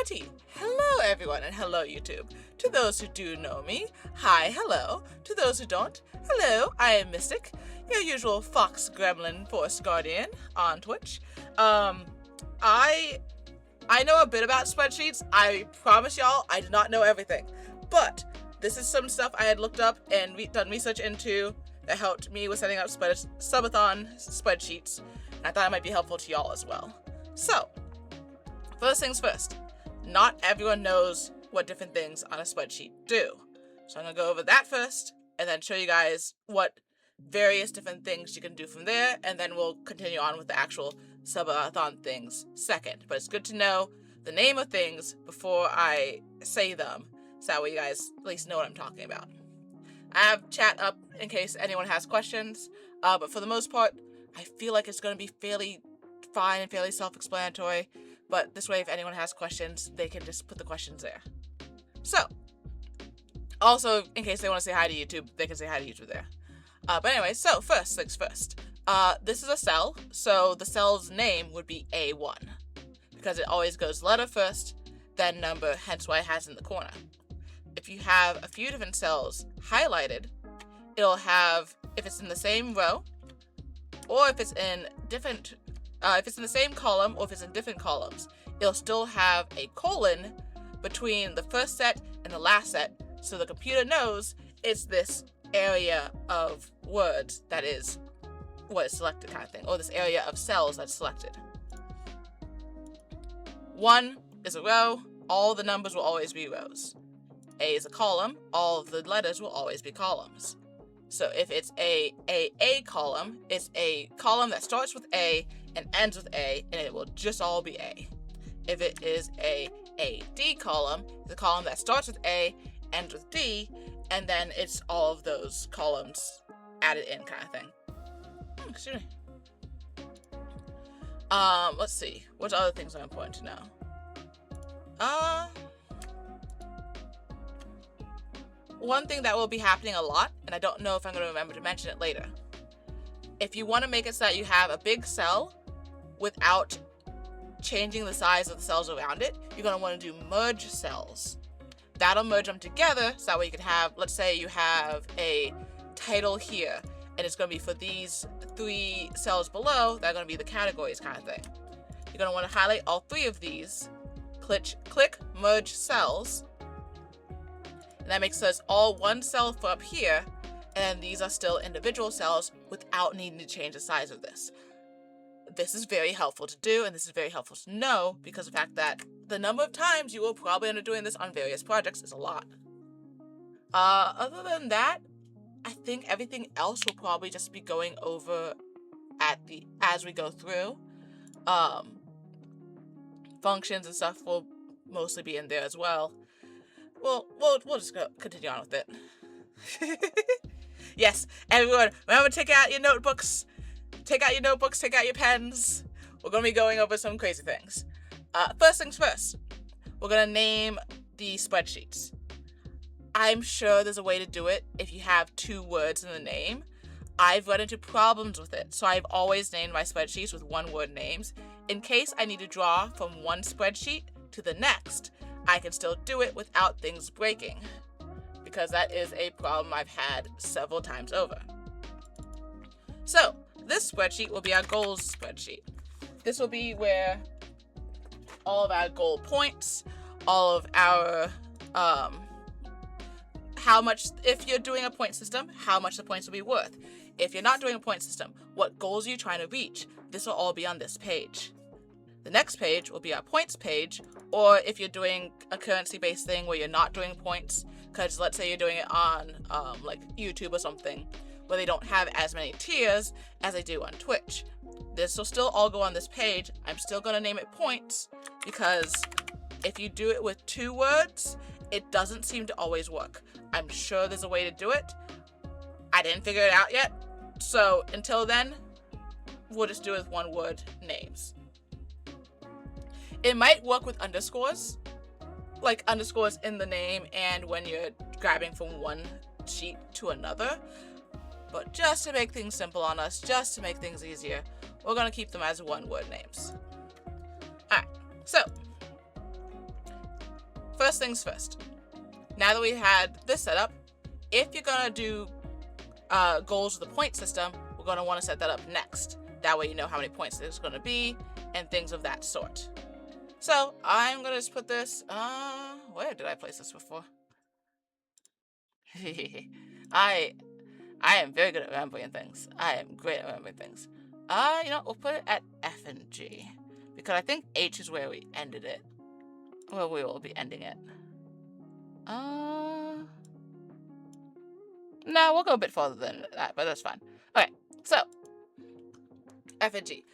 Alrighty, hello everyone and hello YouTube. To those who do know me, hi, hello. To those who don't, hello, I am Mystic, your usual Fox Gremlin Force Guardian on Twitch. I know a bit about spreadsheets. I promise y'all, I do not know everything. But this is some stuff I had looked up and done research into that helped me with setting up Subathon Spreadsheets. And I thought it might be helpful to y'all as well. So, first things first, not everyone knows what different things on a spreadsheet do. So I'm going to go over that first, and then show you guys what various different things you can do from there, and then we'll continue on with the actual subathon things second. But it's good to know the name of things before I say them, so that way you guys at least know what I'm talking about. I have chat up in case anyone has questions, but for the most part, I feel like it's going to be fairly fine and fairly self-explanatory. But this way, if anyone has questions, they can just put the questions there. So, also, in case they want to say hi to YouTube, they can say hi to YouTube there. But anyway, so first things first. This is a cell, so the cell's name would be A1. Because it always goes letter first, then number, hence why it has in the corner. If you have a few different cells highlighted, it'll have, if it's in the same row, or if it's in different if it's in the same column or if it's in different columns, it'll still have a colon between the first set and the last set, so the computer knows it's this area of words that is what is selected kind of thing, or this area of cells that's selected. 1 is a row, all the numbers will always be rows. A is a column, all of the letters will always be columns. So if it's a column, it's a column that starts with A and ends with A, and it will just all be A. If it is a D column, it's a column that starts with A, ends with D, and then it's all of those columns added in kind of thing. Excuse me. Let's see. What other things are important to know? One thing that will be happening a lot, and I don't know if I'm going to remember to mention it later. If you want to make it so that you have a big cell without changing the size of the cells around it, you're going to want to do merge cells. That'll merge them together, so that way you can have, let's say you have a title here, and it's going to be for these 3 cells below, that are going to be the categories kind of thing. You're going to want to highlight all 3 of these, click merge cells, and that makes us all one cell for up here, and these are still individual cells without needing to change the size of this. This is very helpful to do, and this is very helpful to know, because of the fact that the number of times you will probably end up doing this on various projects is a lot. Other than that, I think everything else will probably just be going over as we go through. Functions and stuff will mostly be in there as well. We'll just continue on with it. Yes, everyone, remember to take out your notebooks. Take out your pens. We're going to be going over some crazy things. First things first, we're going to name the spreadsheets. I'm sure there's a way to do it if you have 2 words in the name. I've run into problems with it, so I've always named my spreadsheets with 1-word names. In case I need to draw from one spreadsheet to the next, I can still do it without things breaking, because that is a problem I've had several times over. So, this spreadsheet will be our goals spreadsheet. This will be where all of our goal points, all of our, how much, if you're doing a point system, how much the points will be worth. If you're not doing a point system, what goals are you trying to reach? This will all be on this page. The next page will be our points page, or if you're doing a currency-based thing where you're not doing points, because let's say you're doing it on like YouTube or something, where they don't have as many tiers as they do on Twitch. This will still all go on this page. I'm still going to name it points, because if you do it with 2 words, it doesn't seem to always work. I'm sure there's a way to do it. I didn't figure it out yet, so until then, we'll just do it with 1-word names. It might work with underscores, like underscores in the name and when you're grabbing from one sheet to another. But just to make things simple on us, just to make things easier, we're going to keep them as 1-word names. Alright, so first things first. Now that we had this set up, if you're gonna do goals with the point system, we're gonna want to set that up next. That way you know how many points there's gonna be and things of that sort. So I'm gonna just put this, where did I place this before? I am very good at remembering things. I am great at remembering things. You know, we'll put it at F and G, because I think H is where we ended it. Where we will be ending it. No, we'll go a bit farther than that, but that's fine. Okay, so F and G.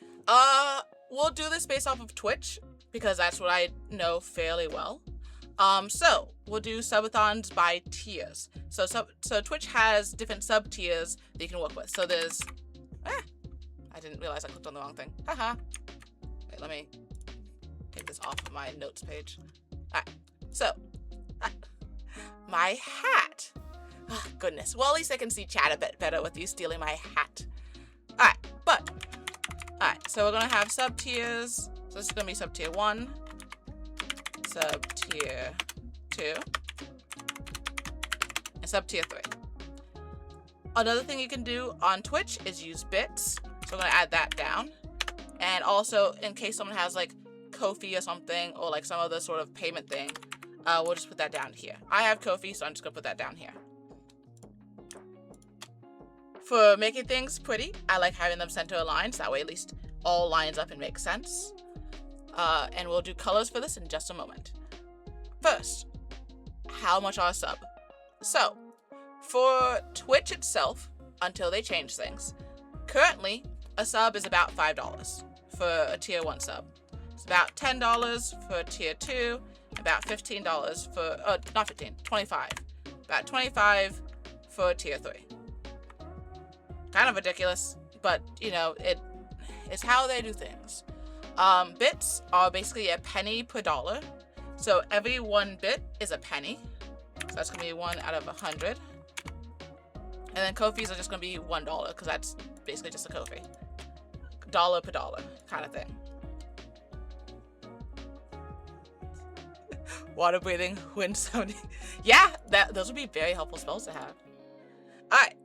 We'll do this based off of Twitch, because that's what I know fairly well. So we'll do subathons by tiers. So Twitch has different sub tiers that you can work with. So there's, I didn't realize I clicked on the wrong thing. Haha. Wait, let me take this off of my notes page. Alright, so my hat. Oh, goodness. Well, at least I can see chat a bit better with you stealing my hat. Alright, so we're gonna have sub tiers. So this is gonna be sub tier 1, sub tier 2, and sub tier 3. Another thing you can do on Twitch is use bits. So we're gonna add that down. And also, in case someone has like Ko-fi or something, or like some other sort of payment thing, we'll just put that down here. I have Ko-fi, so I'm just gonna put that down here. For making things pretty, I like having them center aligned, so that way at least all lines up and make sense. And we'll do colors for this in just a moment. First, how much are a sub? So, for Twitch itself, until they change things, currently a sub is about $5 for a tier 1 sub. It's about $10 for a tier 2, about $15 for, not 15, 25. About 25 for a tier 3. Kind of ridiculous, but you know, it's how they do things. Bits are basically a penny per dollar. So every 1 bit is a penny. So that's gonna be 1 out of 100. And then Ko-fis are just gonna be $1, because that's basically just a Ko-fi. Dollar per dollar kind of thing. Water breathing, wind sounding. Yeah, those would be very helpful spells to have. Alright.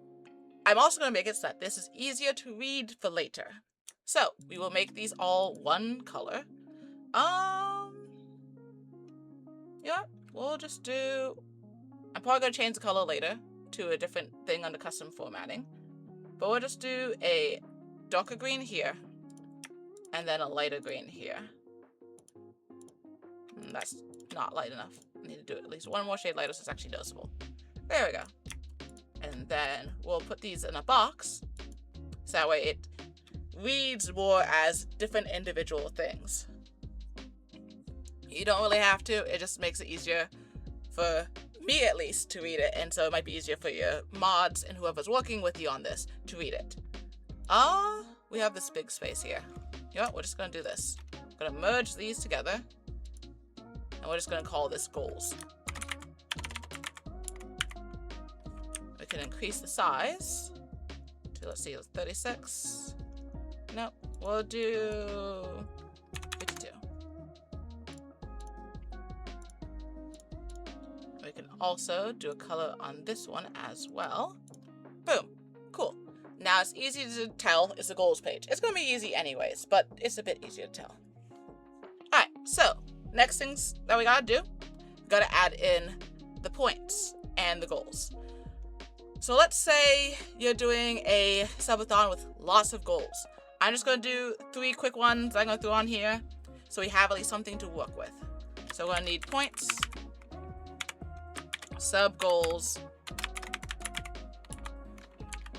I'm also going to make it so that this is easier to read for later. So, we will make these all one color. Yeah, we'll just do... I'm probably going to change the color later to a different thing under custom formatting. But we'll just do a darker green here. And then a lighter green here. That's not light enough. I need to do it at least one more shade lighter so it's actually noticeable. There we go. And then we'll put these in a box, so that way it reads more as different individual things. You don't really have to, it just makes it easier for me at least to read it, and so it might be easier for your mods and whoever's working with you on this to read it. We have this big space here. You know what, we're just gonna do this. We're gonna merge these together, and we're just gonna call this goals. Can increase the size to, let's see, 36. Nope, we'll do 52. We can also do a color on this one as well. Boom, cool. Now it's easy to tell it's a goals page. It's gonna be easy anyways, but it's a bit easier to tell. All right, so next things that we gotta do, we gotta add in the points and the goals. So let's say you're doing a subathon with lots of goals. I'm just going to do 3 quick ones I'm going to throw on here so we have at least something to work with. So we're going to need points, sub goals.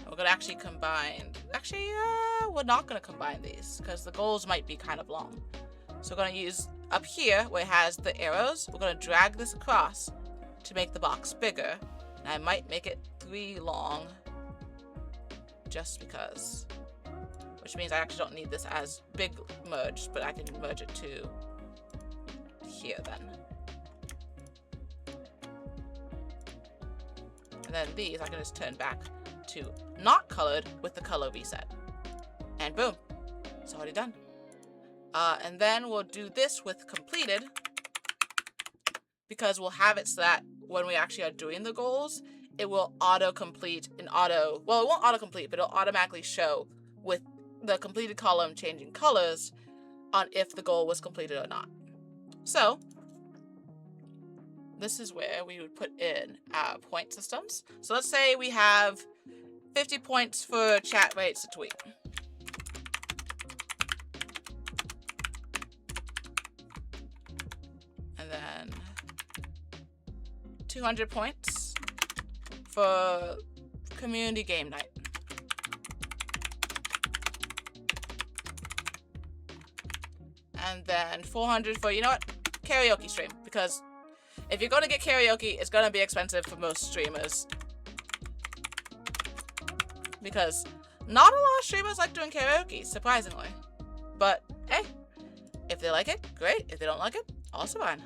We're going to actually combine, we're not going to combine these because the goals might be kind of long. So we're going to use up here where it has the arrows, we're going to drag this across to make the box bigger. And I might make it 3 long just because, which means I actually don't need this as big merged, but I can merge it to here then. And then these I can just turn back to not colored with the color reset. And boom, it's already done. And then we'll do this with completed. because we'll have it so that when we actually are doing the goals, it will auto-complete well, it won't auto-complete, but it'll automatically show with the completed column changing colors on if the goal was completed or not. So this is where we would put in our point systems. So let's say we have 50 points for chat rates a tweet. And then 200 points for community game night. And then 400 for, you know what, karaoke stream. Because if you're going to get karaoke, it's going to be expensive for most streamers. Because not a lot of streamers like doing karaoke, surprisingly. But, hey, if they like it, great. If they don't like it, also fine.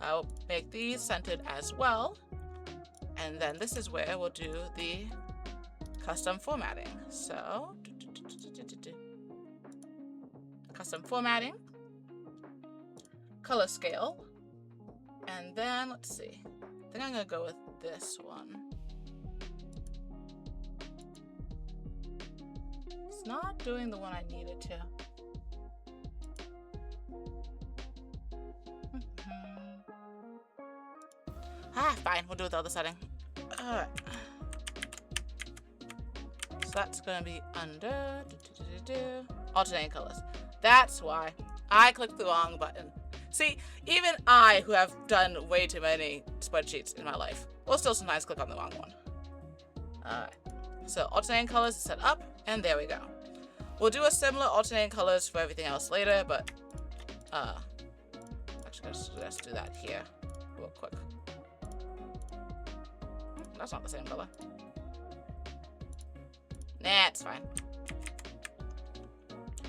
I'll make these centered as well. And then this is where we'll do the custom formatting. So, custom formatting, color scale, and then let's see. I think I'm gonna go with this one. It's not doing the one I needed to. Fine, we'll do the other setting. Alright. So that's gonna be under alternating colors. That's why I clicked the wrong button. See, even I, who have done way too many spreadsheets in my life, will still sometimes click on the wrong one. Alright. So alternating colors is set up, and there we go. We'll do a similar alternating colors for everything else later, but actually let's do that here real quick. That's not the same color. Nah, it's fine.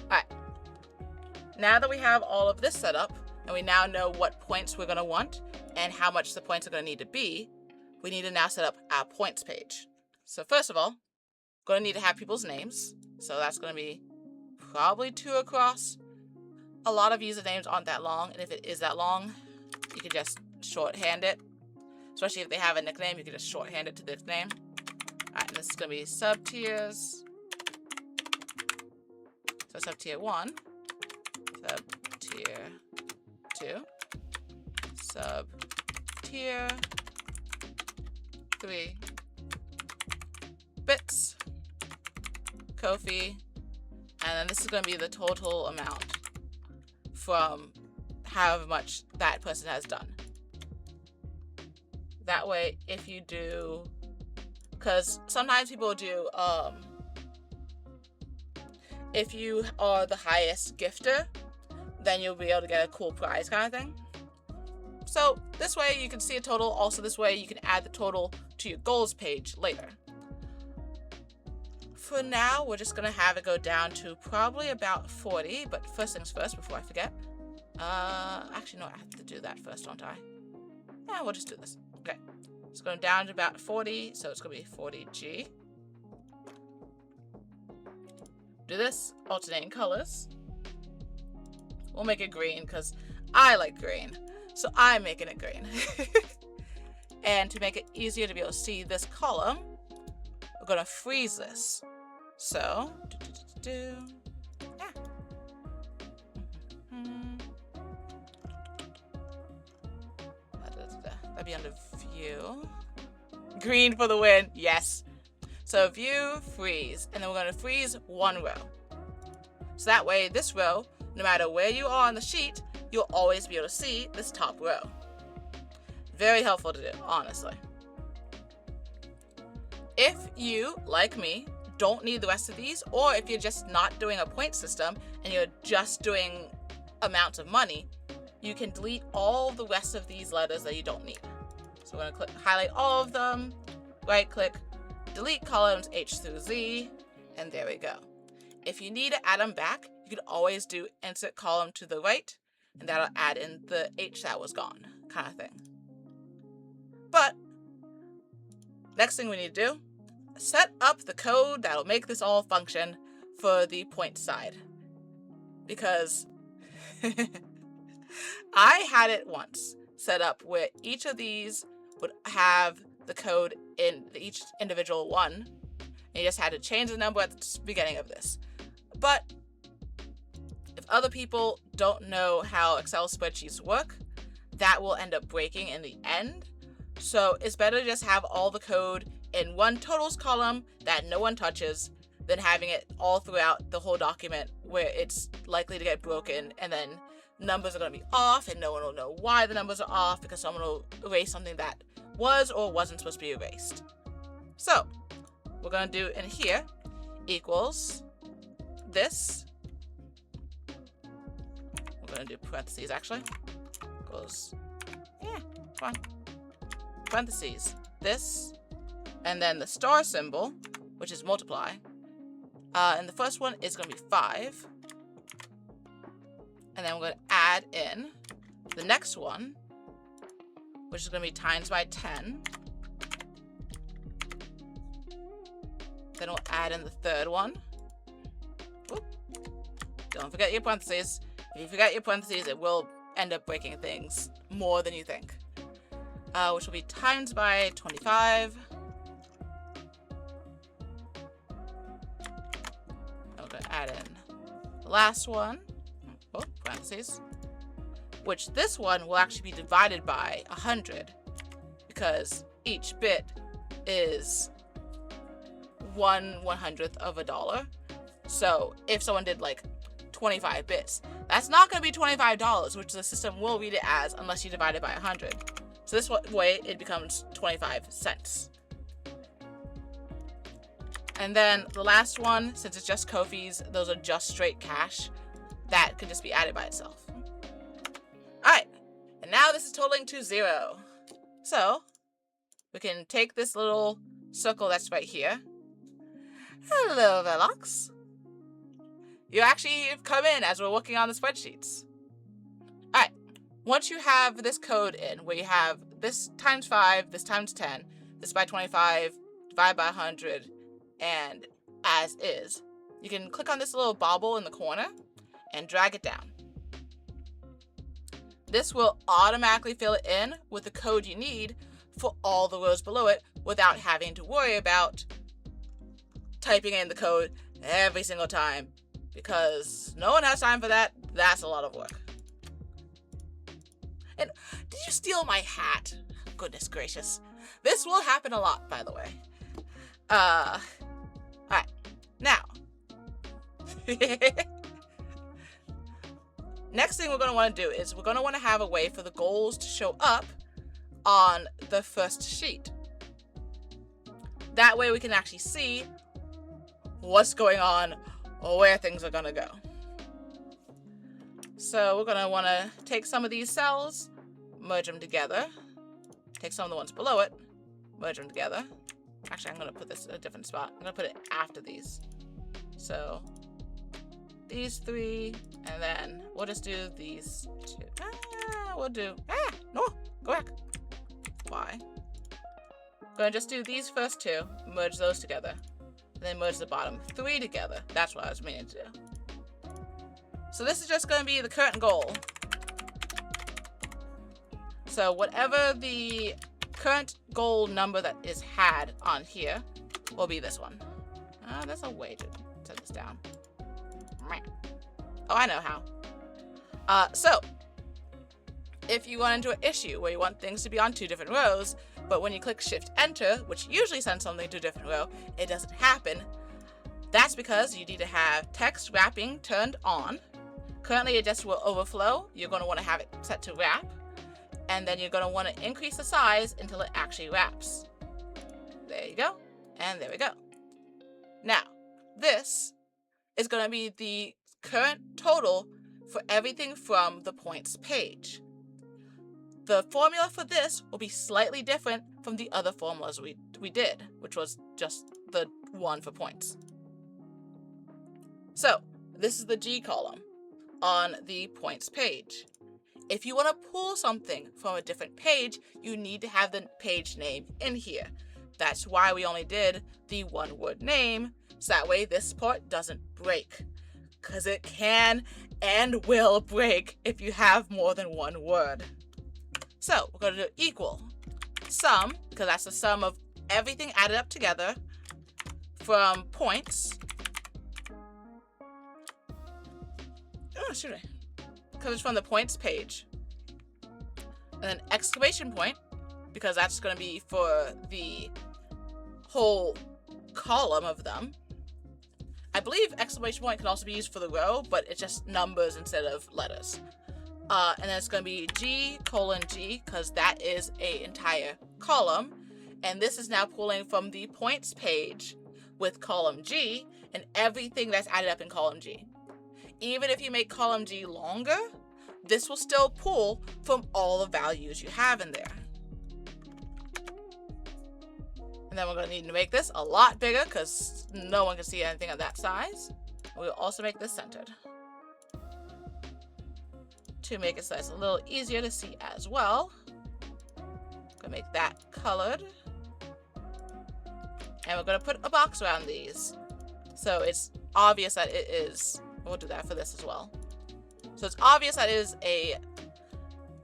Alright. Now that we have all of this set up, and we now know what points we're going to want and how much the points are going to need to be, we need to now set up our points page. So first of all, going to need to have people's names. So that's going to be probably 2 across. A lot of usernames aren't that long, and if it is that long, you can just shorthand it. Especially if they have a nickname, you can just shorthand it to the nickname. Alright, and this is going to be sub-tiers. So sub-tier 1, sub-tier 2, sub-tier 3, bits, Ko-fi, and then this is going to be the total amount from however much that person has done. That way, if you do, because sometimes people do, if you are the highest gifter, then you'll be able to get a cool prize kind of thing. So this way you can see a total. Also this way you can add the total to your goals page later. For now, we're just going to have it go down to probably about 40, but first things first before I forget. Actually, no, I have to do that first, don't I? Yeah, we'll just do this. Okay, it's going down to about 40, so it's going to be 40G. Do this, alternating colors. We'll make it green because I like green, so I'm making it green. And to make it easier to be able to see this column, we're going to freeze this. So, yeah. That'd be under view. Green for the win, yes. So view, freeze, and then we're going to freeze one row. So that way, this row, no matter where you are on the sheet, you'll always be able to see this top row. Very helpful to do, honestly. If you, like me, don't need the rest of these, or if you're just not doing a point system and you're just doing amounts of money, you can delete all the rest of these letters that you don't need. So we're going to highlight all of them, right click, delete columns H through Z, and there we go. If you need to add them back, you can always do insert column to the right, and that'll add in the H that was gone, kind of thing. But next thing we need to do, set up the code that'll make this all function for the point side. Because I had it once. set up where each of these would have the code in each individual one. And you just had to change the number at the beginning of this. But if other people don't know how Excel spreadsheets work, that will end up breaking in the end. So it's better to just have all the code in one totals column that no one touches than having it all throughout the whole document where it's likely to get broken and then numbers are going to be off and no one will know why the numbers are off because someone will erase something that was or wasn't supposed to be erased. So we're going to do in here equals this. We're going to do parentheses actually. Equals, yeah, fine. Parentheses, this, and then the star symbol, which is multiply. And the first one is going to be 5. And then we're going to add in the next one, which is going to be times by 10. Then we'll add in the third one. Oop. Don't forget your parentheses. If you forget your parentheses, it will end up breaking things more than you think. Which will be times by 25. I'm going to add in the last one. Oh, parentheses. Which this one will actually be divided by 100 because each bit is 1/100th of a dollar. So if someone did like 25 bits, that's not going to be $25, which the system will read it as unless you divide it by 100. So this way it becomes 25 cents. And then the last one, since it's just Ko-fis, those are just straight cash. That could just be added by itself. Alright, and now this is totaling to 0. So we can take this little circle that's right here. Hello, Velox. You actually come in as we're working on the spreadsheets. Alright, once you have this code in, where you have this times 5, this times 10, this by 25, divide by 100, and as is, you can click on this little bobble in the corner and drag it down. This will automatically fill it in with the code you need for all the rows below it without having to worry about typing in the code every single time, because no one has time for that. That's a lot of work. And did you steal my hat? Goodness gracious. This will happen a lot, by the way. Alright. Now. Next thing we're going to want to do is we're going to want to have a way for the goals to show up on the first sheet. That way we can actually see what's going on or where things are going to go. So we're going to want to take some of these cells, merge them together, take some of the ones below it, merge them together. Actually, I'm going to put this in a different spot. I'm going to put it after these. So these 3, and then we'll just do these 2. No, go back. Why? Going to just do these first 2, merge those together, and then merge the bottom 3 together. That's what I was meaning to do. So this is just going to be the current goal. So whatever the current goal number that is had on here will be this one. There's a way to set this down. Oh, I know how. So if you run into an issue where you want things to be on 2 different rows, but when you click Shift Enter, which usually sends something to a different row, it doesn't happen, that's because you need to have text wrapping turned on. Currently it just will overflow. You're going to want to have it set to wrap, and then you're going to want to increase the size until it actually wraps. There you go, and there we go. Now, this is going to be the current total for everything from the points page. The formula for this will be slightly different from the other formulas we did, which was just the one for points. So this is the G column on the points page. If you want to pull something from a different page, you need to have the page name in here. That's why we only did the one-word name, so that way this part doesn't break. Because it can and will break if you have more than one word. So we're going to do equal sum, because that's the sum of everything added up together from points. Oh, should I? Because it's from the points page. And then exclamation point, because that's going to be for the whole column of them. I believe exclamation point can also be used for the row, but it's just numbers instead of letters. And then it's going to be G:G, because that is an entire column. And this is now pulling from the points page with column G and everything that's added up in column G. Even if you make column G longer, this will still pull from all the values you have in there. And then we're going to need to make this a lot bigger because no one can see anything of that size. We'll also make this centered to make it so it's a little easier to see as well. Gonna make that colored. And we're gonna put a box around these, so it's obvious that it is, we'll do that for this as well. So it's obvious that it is a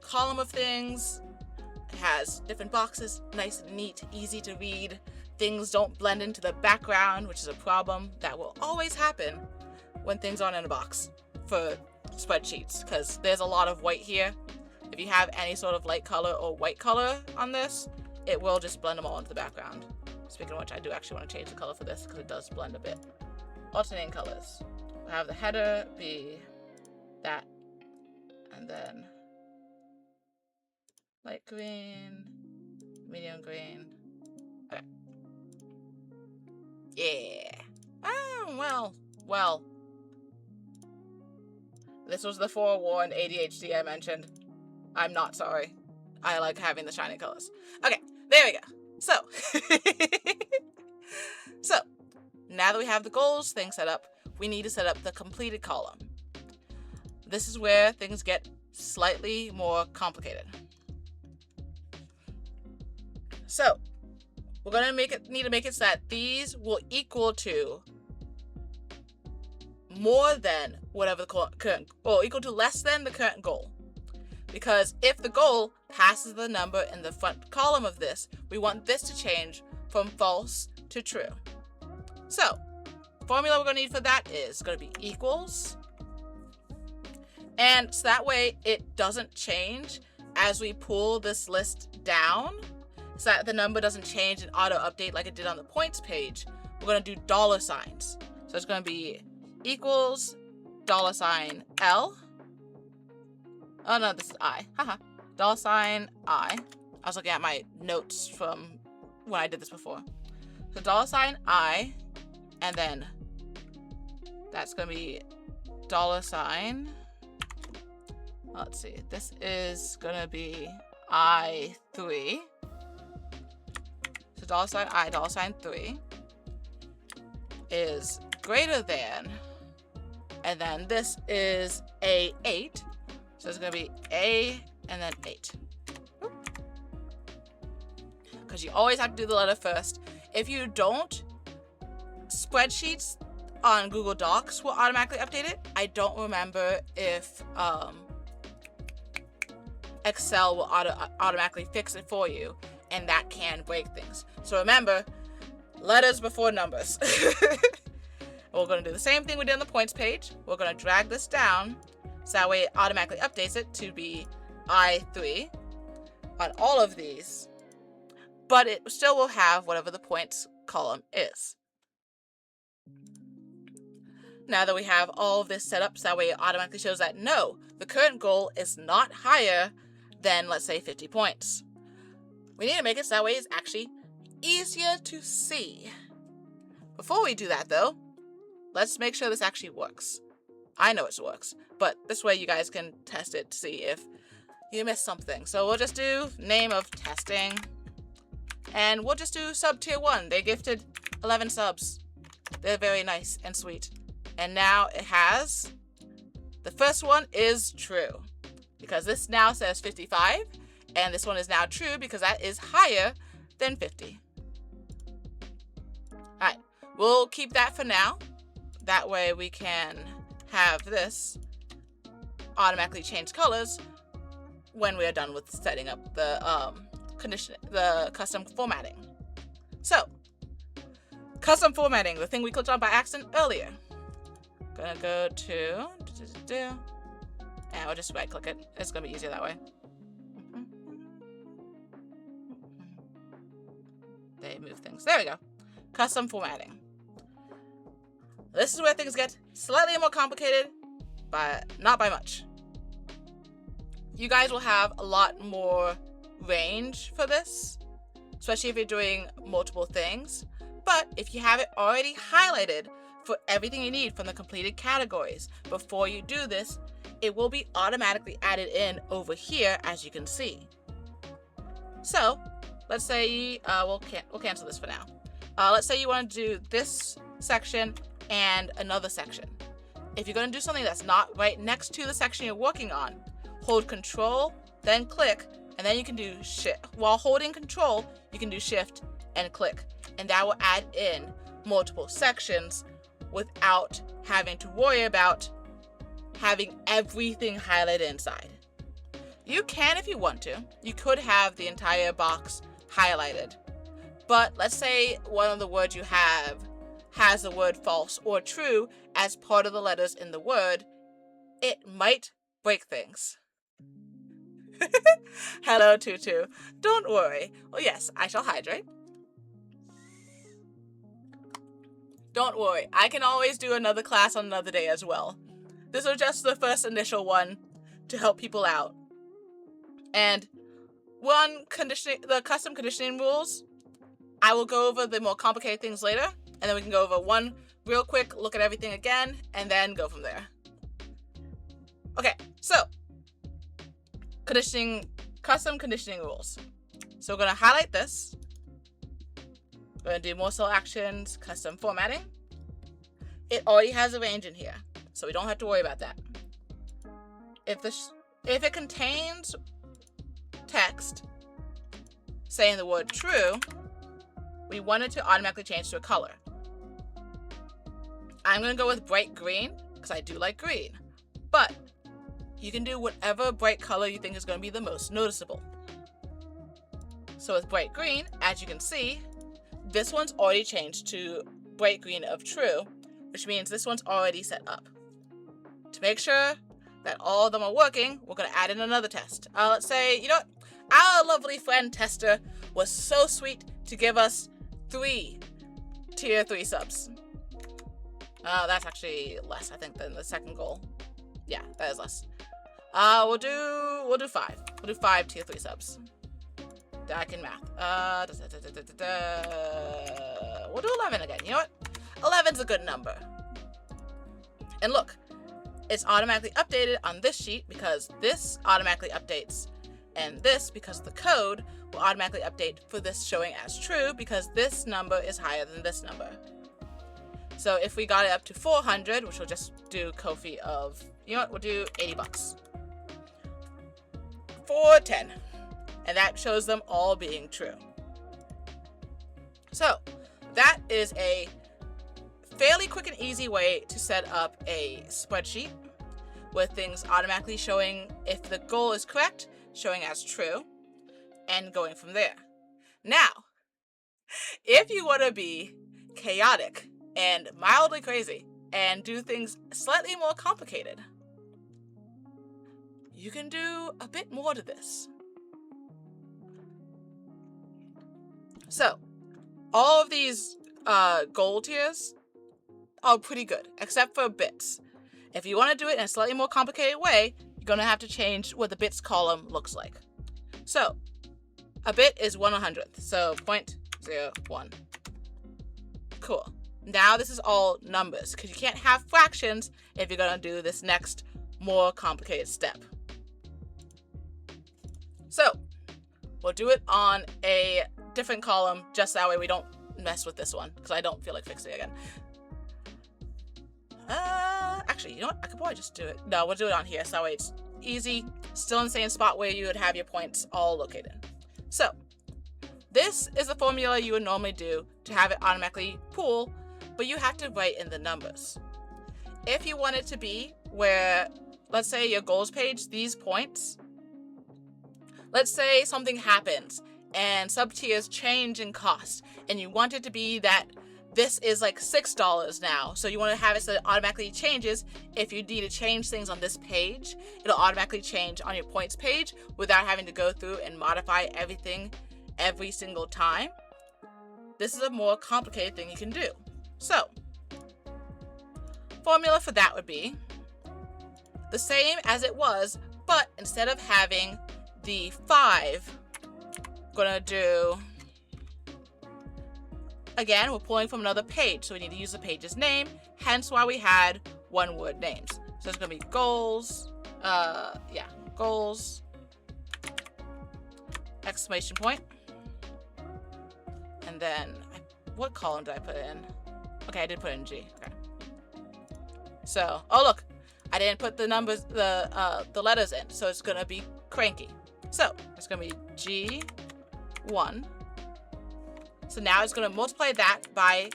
column of things. It has different boxes, nice and neat, easy to read. Things don't blend into the background, which is a problem that will always happen when things aren't in a box for spreadsheets, because there's a lot of white here. If you have any sort of light color or white color on this, it will just blend them all into the background. Speaking of which, I do actually want to change the color for this because it does blend a bit. Alternating colors. We'll have the header be that, and then light green, medium green. Okay. Yeah. Oh, well. This was the forewarned ADHD I mentioned. I'm not sorry. I like having the shiny colors. Okay, there we go. So, now that we have the goals thing set up, we need to set up the completed column. This is where things get slightly more complicated. So, we're gonna need to make it so that these will equal to more than whatever the current, or equal to less than the current goal. Because if the goal passes the number in the front column of this, we want this to change from false to true. So, formula we're going to need for that is going to be equals. And so that way it doesn't change as we pull this list down, so that the number doesn't change and auto update like it did on the points page. We're going to do dollar signs. So it's going to be equals $L. Oh no, this is I. Haha. $I. I was looking at my notes from when I did this before. So $I, and then that's gonna be $. Let's see. This is gonna be I3. So $I, $3 is greater than, and then this is A8. So it's going to be A and then 8. Because you always have to do the letter first. If you don't, spreadsheets on Google Docs will automatically update it. I don't remember if Excel will automatically fix it for you, and that can break things. So remember, letters before numbers. We're going to do the same thing we did on the points page. We're going to drag this down, so that way it automatically updates it to be I3 on all of these, but it still will have whatever the points column is. Now that we have all of this set up, so that way it automatically shows that no, the current goal is not higher than, let's say, 50 points. We need to make it so that way it's actually easier to see. Before we do that though, let's make sure this actually works. I know it works, but this way you guys can test it to see if you missed something. So we'll just do name of testing, and we'll just do sub tier 1. They gifted 11 subs. They're very nice and sweet. And now it has, the first one is true, because this now says 55, and this one is now true because that is higher than 50. Alright, we'll keep that for now. That way we can have this automatically change colors when we are done with setting up the custom formatting. So, custom formatting, the thing we clicked on by accident earlier. Gonna go to, and we'll just right click it. It's gonna be easier that way. They move things. There we go. Custom formatting. This is where things get slightly more complicated, but not by much. You guys will have a lot more range for this, especially if you're doing multiple things. But if you have it already highlighted for everything you need from the completed categories before you do this, it will be automatically added in over here, as you can see. So let's say we'll cancel this for now. Let's say you want to do this section and another section. If you're going to do something that's not right next to the section you're working on, hold Control, then click, and then you can do Shift. While holding Control, you can do Shift and click, and that will add in multiple sections without having to worry about having everything highlighted inside. You can if you want to. You could have the entire box highlighted, but let's say one of the words you have has the word false or true as part of the letters in the word, it might break things. Hello, Tutu. Don't worry. Well, yes, I shall hydrate. Don't worry, I can always do another class on another day as well. This was just the first initial one to help people out. And the custom conditioning rules, I will go over the more complicated things later, and then we can go over one real quick, look at everything again, and then go from there. Okay, so custom conditioning rules. So we're going to highlight this. We're going to do more cell actions, custom formatting. It already has a range in here, so we don't have to worry about that. If it contains text saying the word true, we want it to automatically change to a color. I'm going to go with bright green because I do like green, but you can do whatever bright color you think is going to be the most noticeable. So with bright green, as you can see, this one's already changed to bright green of true, which means this one's already set up. To make sure that all of them are working, we're going to add in another test. Let's say, you know what? Our lovely friend Tester was so sweet to give us 3 tier 3 subs. That's actually less, I think, than the second goal. Yeah, that is less. We'll do 5. We'll do 5 tier 3 subs. Back in math. We'll do 11 again. You know what? 11's a good number. And look, it's automatically updated on this sheet because this automatically updates, and this, because the code, will automatically update for this showing as true because this number is higher than this number. So if we got it up to 400, which we'll just do Ko-fi of, you know what, we'll do $80. 410. And that shows them all being true. So that is a fairly quick and easy way to set up a spreadsheet with things automatically showing if the goal is correct, showing as true, and going from there. Now, if you want to be chaotic and mildly crazy and do things slightly more complicated, you can do a bit more to this. So, all of these goal tiers are pretty good, except for bits. If you want to do it in a slightly more complicated way, you're going to have to change what the bits column looks like. So, a bit is 1/100th, so 0.01. Cool. Now this is all numbers, because you can't have fractions if you're going to do this next more complicated step. So, we'll do it on a different column, just that way we don't mess with this one, because I don't feel like fixing it again. Actually, you know what? I could probably just do it. No, we'll do it on here, so that way it's easy. Still in the same spot where you would have your points all located. So, this is the formula you would normally do to have it automatically pool, but you have to write in the numbers. If you want it to be where, let's say your goals page, these points let's say something happens and sub-tiers change in cost, and you want it to be that this is like $6 now. So you want to have it so it automatically changes. If you need to change things on this page, it'll automatically change on your points page without having to go through and modify everything every single time. This is a more complicated thing you can do. So, formula for that would be the same as it was, but instead of having the 5, we're gonna do, again, we're pulling from another page, so we need to use the page's name, hence why we had one-word names. So it's gonna be goals, goals, exclamation point, and then, what column did I put in? Okay, I did put in G, okay. So, oh look, I didn't put the numbers, the letters in, so it's gonna be cranky. So, it's gonna be G1. So now it's going to multiply that by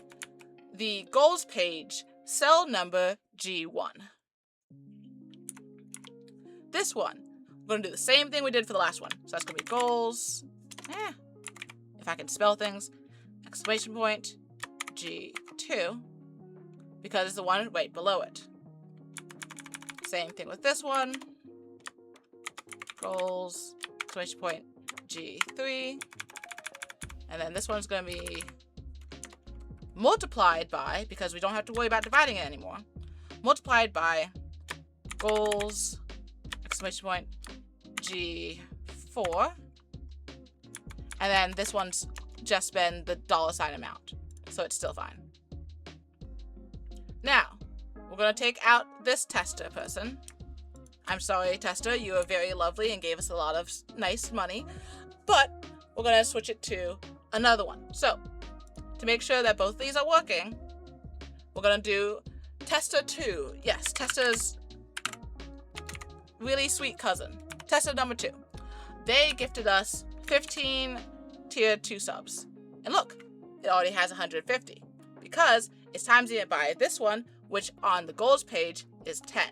the goals page, cell number G1. This one, we're going to do the same thing we did for the last one. So that's going to be goals, if I can spell things, exclamation point, G2, because it's the one right below it. Same thing with this one, goals, exclamation point, G3. And then this one's going to be multiplied by, because we don't have to worry about dividing it anymore, multiplied by goals, exclamation point, G4. And then this one's just been the $ amount, so it's still fine. Now, we're going to take out this tester person. I'm sorry, tester, you are very lovely and gave us a lot of nice money, but we're going to switch it to another one. So, to make sure that both of these are working, we're going to do tester 2. Yes, tester's really sweet cousin. Tester number 2. They gifted us 15 tier 2 subs. And look, it already has 150 because it's timesing it by this one, which on the goals page is 10.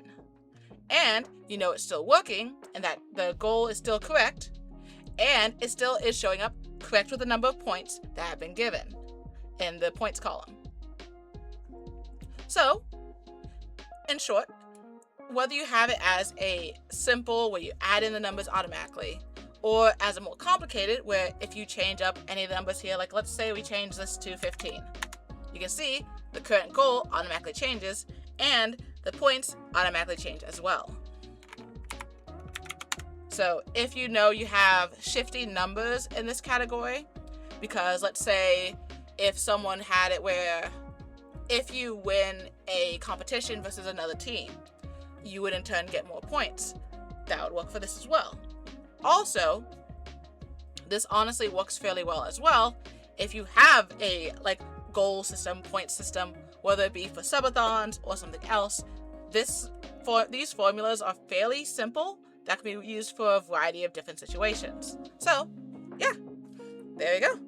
And you know it's still working and that the goal is still correct, and it still is showing up correct with the number of points that have been given in the points column. So, in short, whether you have it as a simple where you add in the numbers automatically, or as a more complicated where if you change up any of the numbers here, like let's say we change this to 15, you can see the current goal automatically changes and the points automatically change as well. So if you know you have shifting numbers in this category, because let's say if someone had it where if you win a competition versus another team, you would in turn get more points. That would work for this as well. Also, this honestly works fairly well as well if you have a goal system, point system, whether it be for subathons or something else. These formulas are fairly simple that can be used for a variety of different situations. So, yeah, there you go.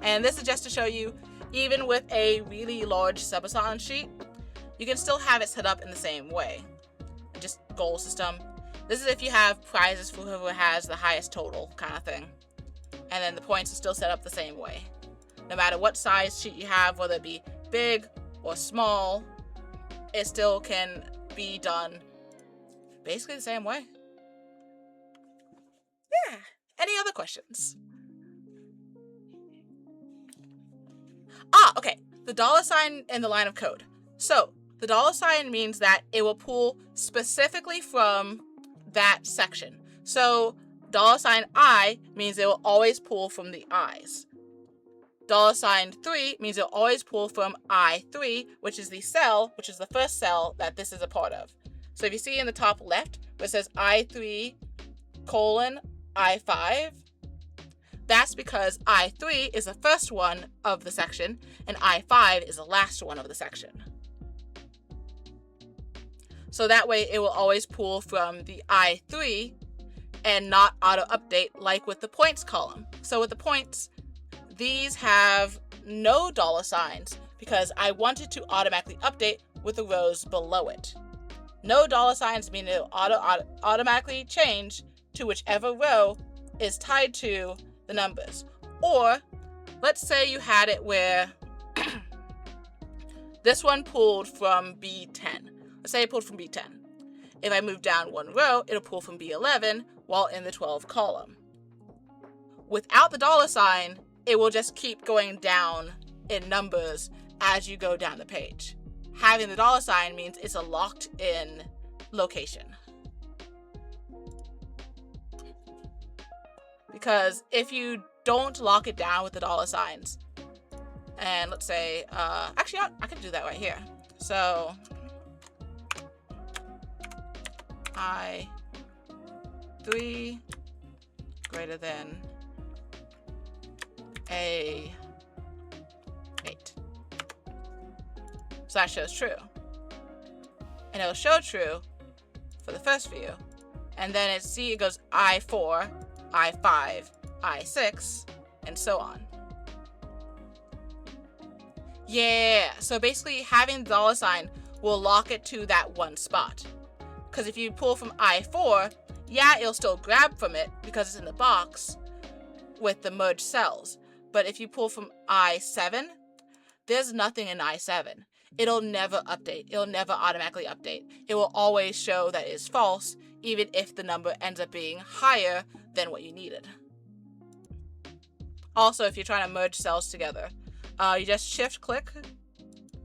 And this is just to show you, even with a really large subathon sheet, you can still have it set up in the same way. Just goal system. This is if you have prizes for whoever has the highest total kind of thing. And then the points are still set up the same way. No matter what size sheet you have, whether it be big or small, it still can be done basically the same way. Yeah. Any other questions? Okay. The $ in the line of code. So, the $ means that it will pull specifically from that section. So, $I means it will always pull from the I's. $3 means it'll always pull from I3, which is the cell, which is the first cell that this is a part of. So if you see in the top left where it says I3 colon I5, that's because I3 is the first one of the section and I5 is the last one of the section. So that way it will always pull from the I3 and not auto update like with the points column. So with the points, these have no $ because I wanted to automatically update with the rows below it. No dollar signs mean it'll automatically change to whichever row is tied to the numbers. Or let's say you had it where this one pulled from B10. Let's say it pulled from B10. If I move down one row, it'll pull from B11 while in the 12 column. Without the dollar sign, it will just keep going down in numbers as you go down the page. Having the dollar sign means it's a locked in location. Because if you don't lock it down with the dollar signs, and let's say, actually, I can do that right here. So, I3 greater than A8. So that shows true. And it'll show true for the first view. And then it goes I4, I5, I6, and so on. Yeah, so basically having the dollar sign will lock it to that one spot. Because if you pull from I4, yeah, it'll still grab from it because it's in the box with the merged cells. But if you pull from I7, there's nothing in I7. It'll never update. It'll never automatically update. It will always show that it's false, even if the number ends up being higher than what you needed. Also, if you're trying to merge cells together, you just shift click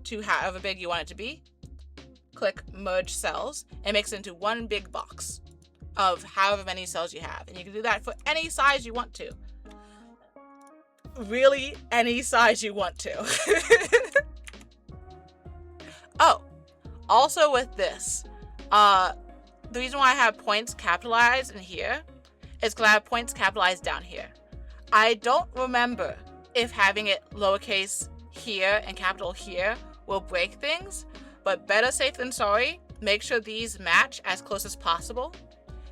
to however big you want it to be. Click merge cells and makes it into one big box of however many cells you have. And you can do that for any size you want to. Really, any size you want to. Oh, also with this, the reason why I have points capitalized in here is because I have points capitalized down here. I don't remember if having it lowercase here and capital here will break things, but better safe than sorry, make sure these match as close as possible.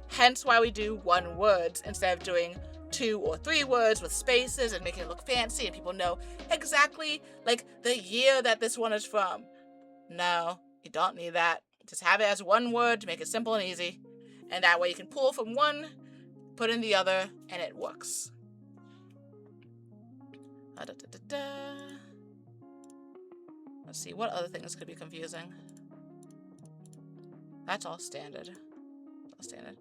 Hence why we do one words instead of doing 2 or 3 words with spaces and making it look fancy and people know exactly like the year that this one is from. No, you don't need that. Just have it as one word to make it simple and easy. And that way you can pull from one, put in the other, and it works. Let's see, what other things could be confusing? That's all standard. All standard.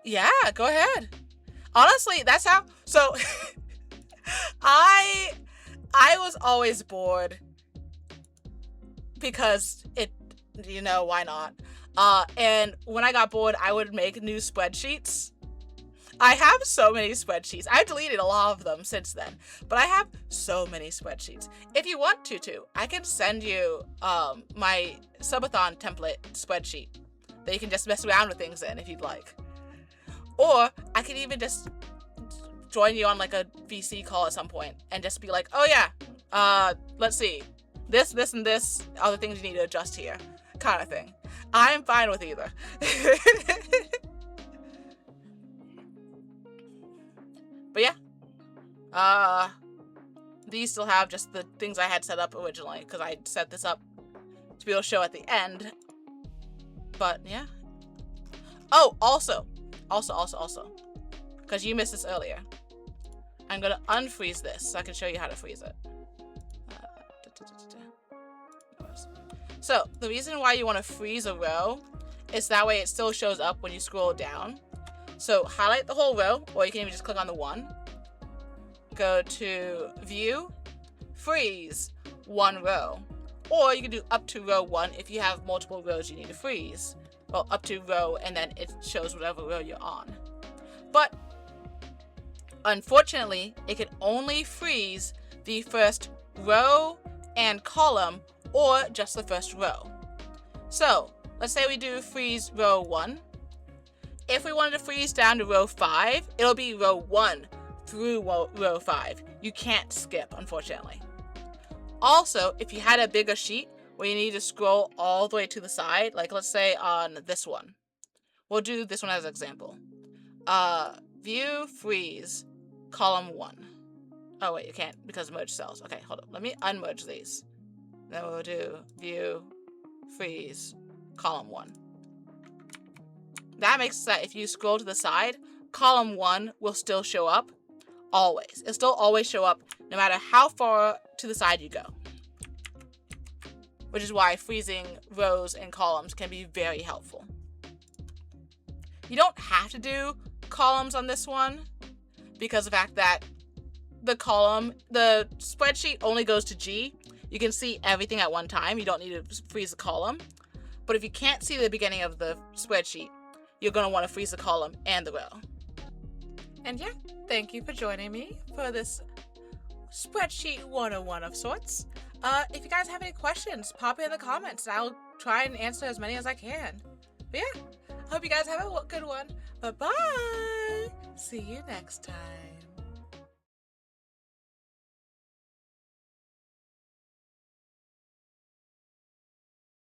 Yeah, go ahead. Honestly, that's how. So, I was always bored because why not? And when I got bored, I would make new spreadsheets. I have so many spreadsheets. I've deleted a lot of them since then, but I have so many spreadsheets. If you want to, I can send you my Subathon template spreadsheet that you can just mess around with things in if you'd like. Or I could even just join you on like a VC call at some point and just be like, oh yeah, let's see, this, and this are the things you need to adjust here, kind of thing. I'm fine with either. But yeah, these still have just the things I had set up originally because I set this up to be able to show at the end. But yeah. Oh, also, because you missed this earlier, I'm gonna unfreeze this so I can show you how to freeze it. So the reason why you want to freeze a row is that way it still shows up when you scroll down. So highlight the whole row, or you can even just click on the one. Go to View, Freeze, one row. Or you can do up to row 1 if you have multiple rows you need to freeze. Well, up to row, and then it shows whatever row you're on. But unfortunately, it can only freeze the first row and column, or just the first row. So let's say we do freeze row 1. If we wanted to freeze down to row 5, it'll be row 1 through row 5. You can't skip, unfortunately. Also, if you had a bigger sheet where you need to scroll all the way to the side, like let's say on this one. We'll do this one as an example. View, freeze, column 1. Oh wait, you can't because merge cells. Okay, hold on. Let me unmerge these. Then we'll do view, freeze, column 1. That makes it so that if you scroll to the side, column 1 will still show up always. It'll still always show up no matter how far to the side you go. Which is why freezing rows and columns can be very helpful. You don't have to do columns on this one because of the fact that the spreadsheet only goes to G. You can see everything at one time. You don't need to freeze a column. But if you can't see the beginning of the spreadsheet, you're going to want to freeze the column and the row. And yeah, thank you for joining me for this spreadsheet 101 of sorts. If you guys have any questions, pop it in the comments. I'll try and answer as many as I can. But yeah, I hope you guys have a good one. Bye-bye. See you next time.